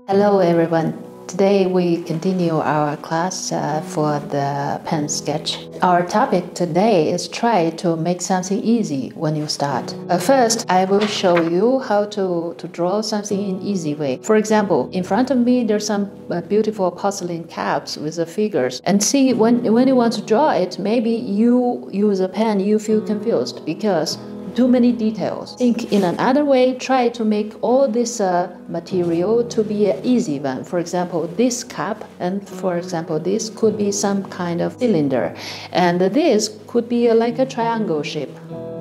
Hello everyone. Today we continue our class for the pen sketch. Our topic today is try to make something easy when you start. First, I will show you how to draw something in easy way. For example, in front of me there's some beautiful porcelain cups with the figures. And see, when you want to draw it, maybe you use a pen, you feel confused because too many details. Think in another way, try to make all this material to be an easy one. For example, this cup, and for example, this could be some kind of cylinder. And this could be like a triangle shape.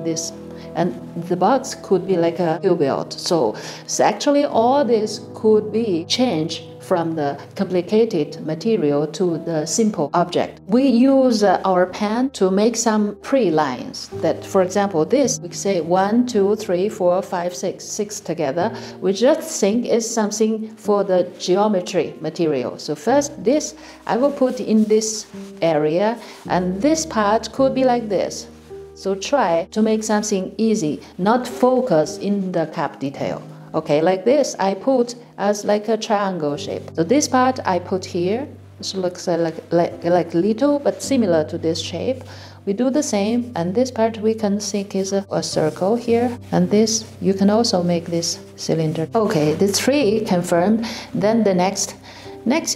This. And the box could be like a cuboid. So actually all this could be changed from the complicated material to the simple object. We use our pen to make some prelines. That, for example, this we say 1, 2, 3, 4, 5, 6 together. We just think is something for the geometry material. So first, this I will put in this area, and this part could be like this. So try to make something easy, not focus in the cup detail. Okay, like this, I put as like a triangle shape. So this part I put here. This looks like little, but similar to this shape. We do the same, and this part we can think is a circle here. And this, you can also make this cylinder. Okay, the 3 confirmed. Then the next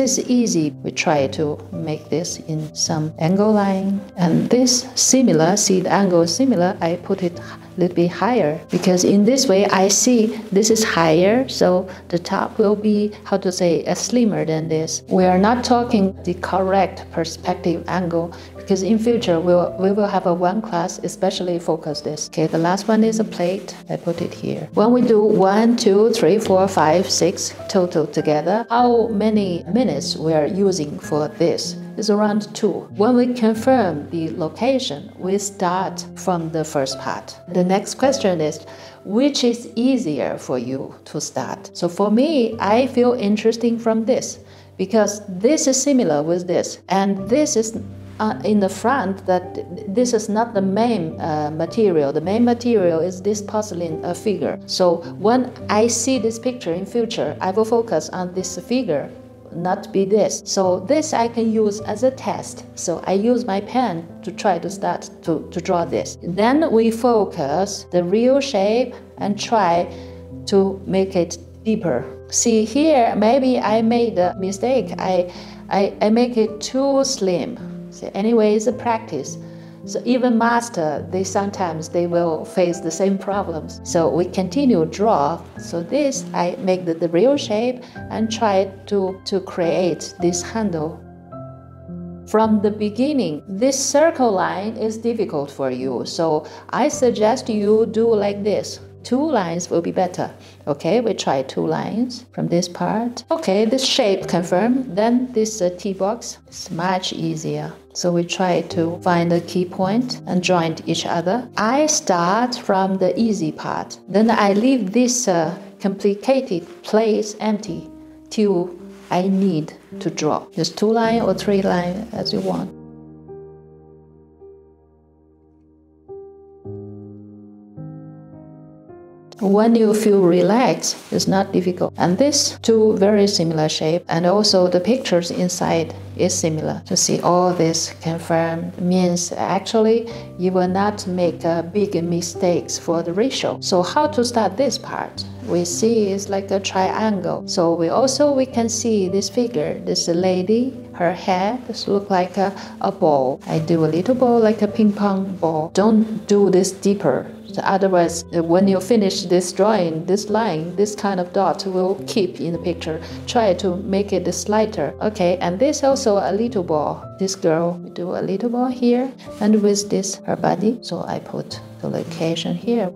is easy. We try to make this in some angle line. And this similar, see the angle is similar, I put it a little bit higher. Because in this way, I see this is higher, so the top will be, how to say, slimmer than this. We are not talking the correct perspective angle, because in future we will have a one class especially focus this. Okay, the last one is a plate. I put it here. When we do 1, 2, 3, 4, 5, 6 total together, how many minutes we are using for this is around 2. When we confirm the location, we start from the first part. The next question is, which is easier for you to start? So for me, I feel interesting from this, because this is similar with this, and this is in the front, that this is not the main material. The main material is this porcelain figure. So when I see this picture in future, I will focus on this figure, not be this. So this I can use as a test. So I use my pen to try to start to draw this. Then we focus the real shape and try to make it deeper. See here, maybe I made a mistake. I make it too slim. So anyway, it's a practice. So even master, sometimes they will face the same problems. So we continue draw. So this, I make the real shape and try to create this handle. From the beginning, this circle line is difficult for you. So I suggest you do like this. 2 lines will be better. Okay, we try 2 lines from this part. Okay, this shape confirmed. Then this T box is much easier. So we try to find a key point and join each other. I start from the easy part. Then I leave this complicated place empty till I need to draw. Just 2 lines or 3 lines as you want. When you feel relaxed, it's not difficult. And this 2 very similar shape, and also the pictures inside is similar. To see all this confirmed means actually you will not make big mistakes for the ratio. So how to start this part? We see it's like a triangle. So we can see this figure, this lady, her head looks like a ball. I do a little ball like a ping pong ball. Don't do this deeper. So otherwise, when you finish this drawing, this line, this kind of dot will keep in the picture. Try to make it slighter. Okay, and this also a little ball. This girl, we do a little ball here, and with this, her body. So I put the location here.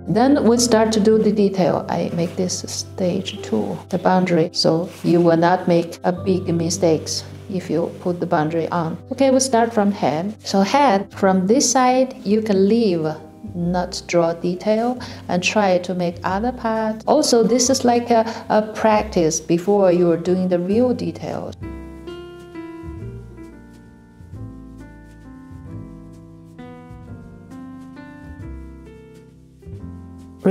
Then we start to do the detail. I make this stage 2, the boundary, so you will not make a big mistakes if you put the boundary on. Okay, we start from head. So head, from this side, you can leave, not draw detail, and try to make other part. Also, this is like a practice before you are doing the real details.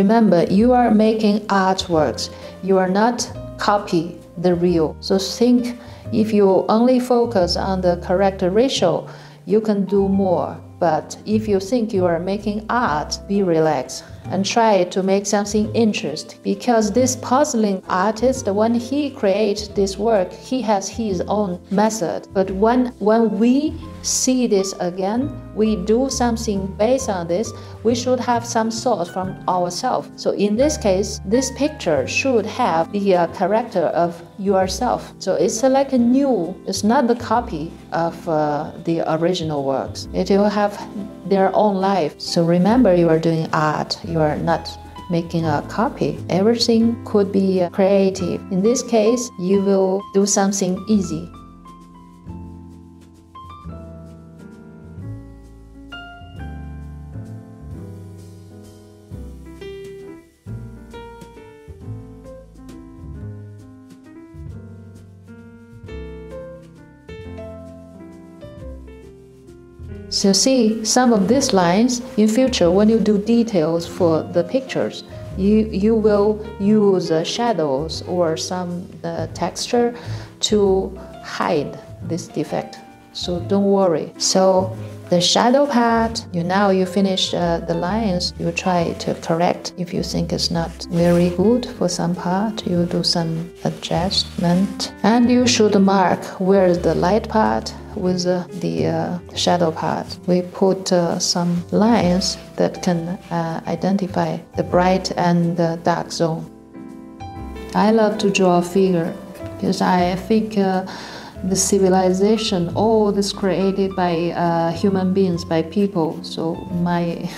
remember, you are making artworks. You are not copy the real. So think, if you only focus on the correct ratio, you can do more. But if you think you are making art, be relaxed and try to make something interesting. Because this puzzling artist, when he creates this work, he has his own method. But when we see this again, we do something based on this, we should have some thoughts from ourselves. So in this case, this picture should have the character of yourself. So it's like a new, it's not the copy of the original works. It will have their own life. So remember, you are doing art, you are not making a copy. Everything could be creative. In this case, you will do something easy. So see, some of these lines, in future, when you do details for the pictures, you will use shadows or some texture to hide this defect. So don't worry. So the shadow part, now you finish the lines, you try to correct. If you think it's not very good for some part, you do some adjustment. And you should mark where is the light part with the shadow part. We put some lines that can identify the bright and the dark zone. I love to draw a figure because I think the civilization, all this created by human beings, by people. So my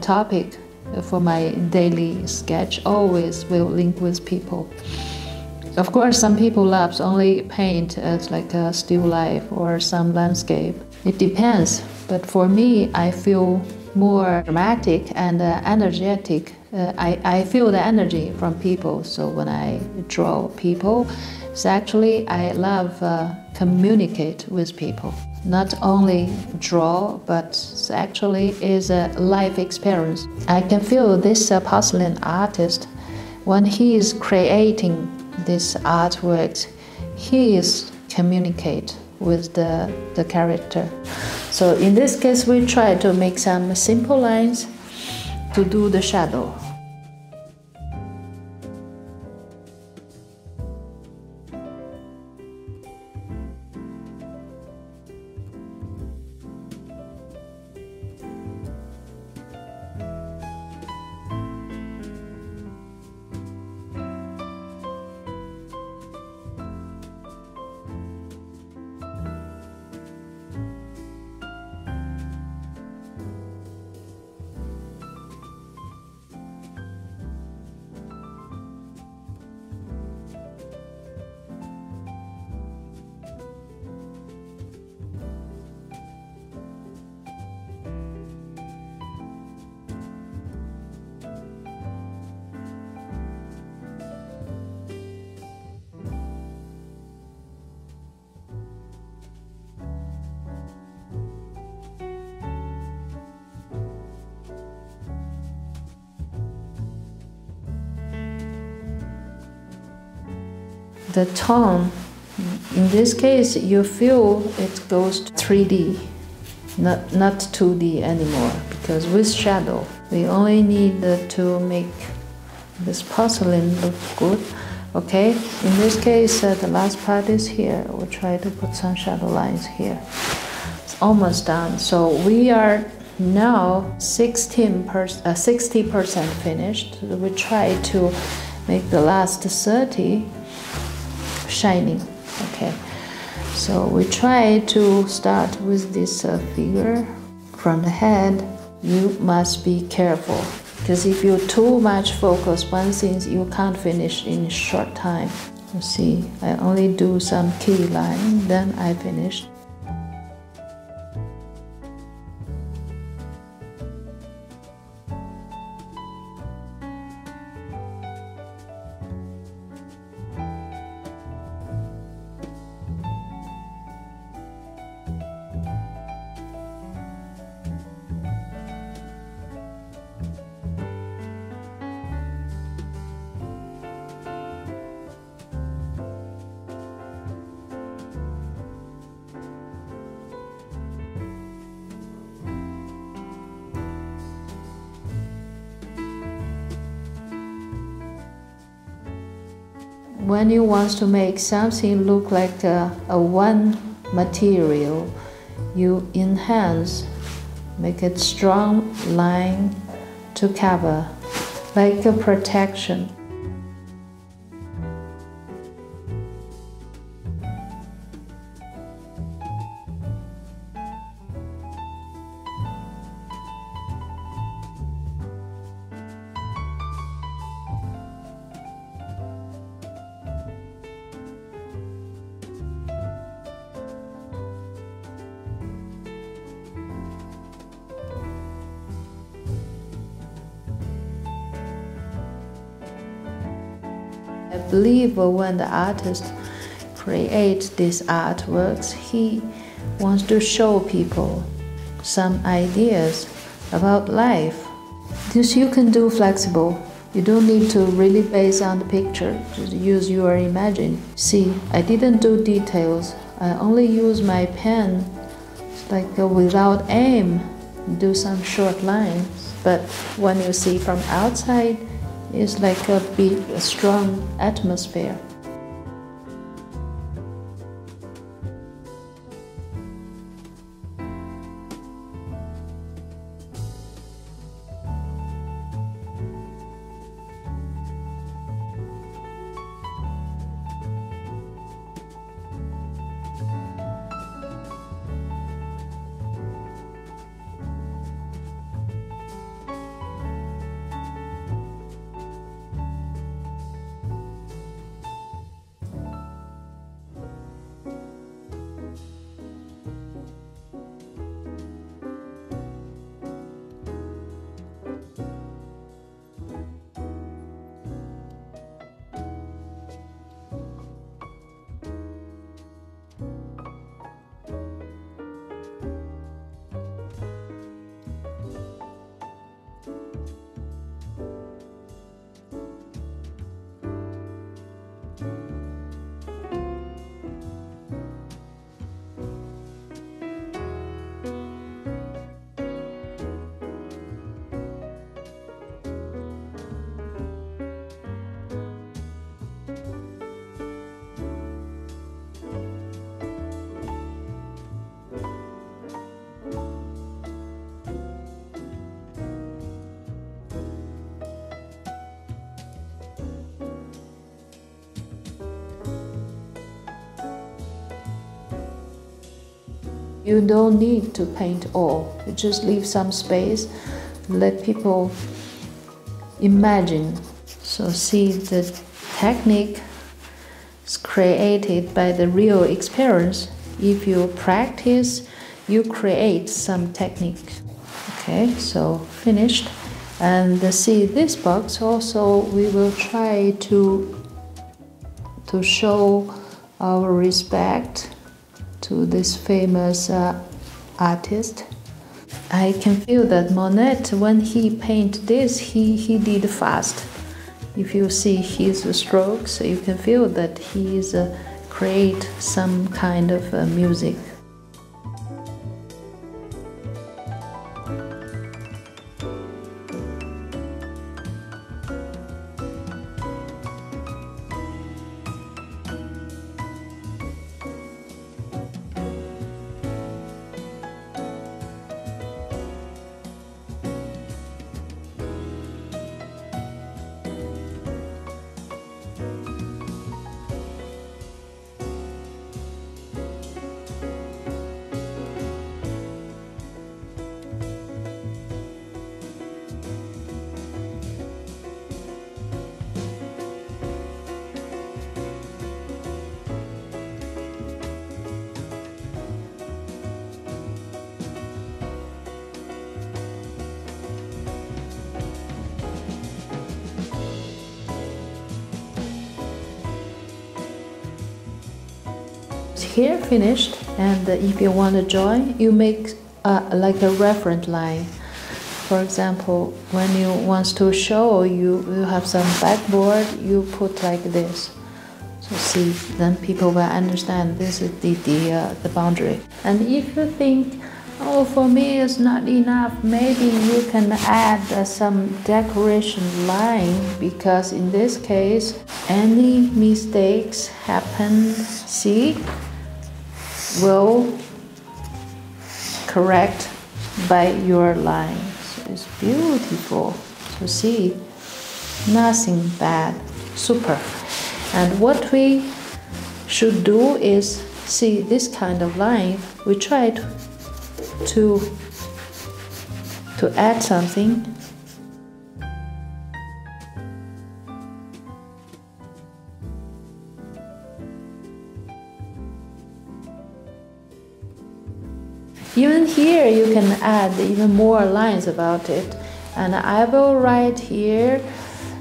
topic for my daily sketch always will link with people. Of course, some people love only paint as like a still life or some landscape. It depends, but for me, I feel more dramatic and energetic. I feel the energy from people. So when I draw people, it's actually I love communicate with people. Not only draw, but actually is a life experience. I can feel this porcelain artist, when he is creating this artwork, he is communicate with the character. So in this case, we try to make some simple lines to do the shadow. The tone, in this case, you feel it goes to 3D, not 2D anymore, because with shadow, we only need to make this porcelain look good. Okay, in this case, the last part is here. We'll try to put some shadow lines here. It's almost done. So we are now 60% finished. We try to make the last 30 shining. Okay, so we try to start with this figure from the head. You must be careful, because if you too much focus one thing, you can't finish in a short time. You see, I only do some keyline, then I finish. when you want to make something look like a one material, you enhance, make it strong line to cover, like a protection. I believe when the artist creates these artworks, he wants to show people some ideas about life. This you can do flexible. You don't need to really base on the picture, just use your imagination. See, I didn't do details. I only use my pen, like without aim, do some short lines. But when you see from outside, it's like a big, strong atmosphere. You don't need to paint all. You just leave some space, let people imagine. So see, the technique is created by the real experience. If you practice, you create some technique. Okay, so finished. And see this box also, we will try to show our respect to this famous artist. I can feel that Monet, when he painted this, he did fast. If you see his strokes, you can feel that he is create some kind of music. Here finished, and if you want to join, you make like a reference line. For example, when you want to show, you have some backboard, you put like this. So see, then people will understand this is the boundary. And if you think, Oh, for me it's not enough. Maybe you can add some decoration line, because in this case, any mistakes happen, see, will correct by your lines. It's beautiful. So see, nothing bad, super. And what we should do is see this kind of line. We try to add something. Even here you can add even more lines about it. And I will write here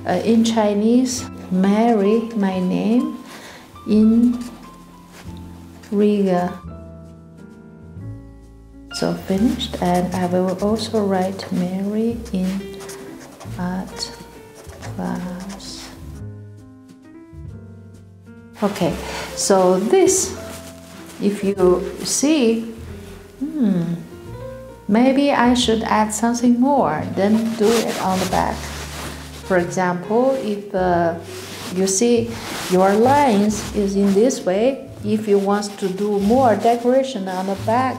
in Chinese, Mary, my name, in Riga. So finished, and I will also write Mary in Art Platz. Okay, so this, if you see, maybe I should add something more, then do it on the back. For example, if you see your lines is in this way, if you want to do more decoration on the back,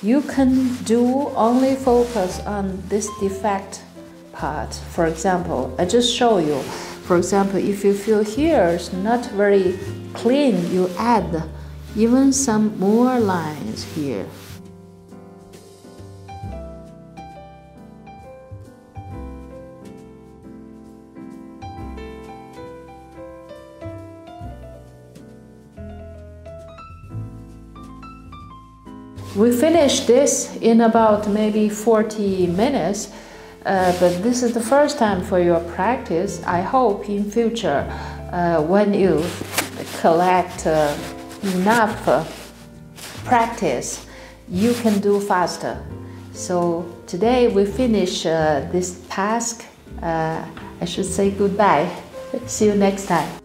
you can do only focus on this defect part. For example, I just show you. For example, if you feel here is not very clean, you add even some more lines here. We finished this in about maybe 40 minutes, but this is the first time for your practice. I hope in future, when you collect enough practice, you can do faster. So today we finish this task. I should say goodbye. See you next time.